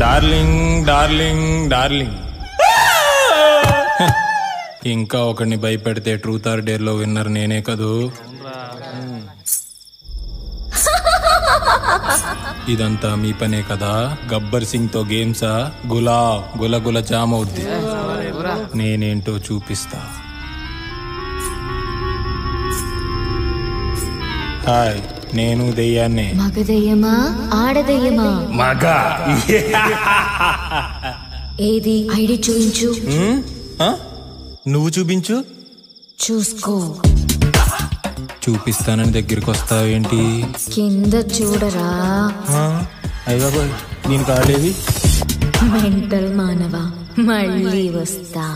Darling darling darling. ఇంకా ఒకరిని భయపెడితే truth or dare లో విన్నర్ నేనే కదూ. ఇదంతా మీ పనే కదా. గబ్బర్ సింగ్ తో గేమ్సా? గుల గుల జామ్ అవుద్ది. నేనేంటో చూపిస్తా. హాయ్, నేను దెయ్యాన్నే. మగ దెయ్యమా ఆడదెయ్యమా? మగ. ఏది ఐడి చూపించు. నువ్వు చూపించు. చూసుకో. చూపిస్తానని దగ్గరికి వస్తావేంటి? కింద చూడరా. అయ్యో బాయ్, నేను కాలేవి. మెంటల్ మానవా, మళ్ళీ వస్తా.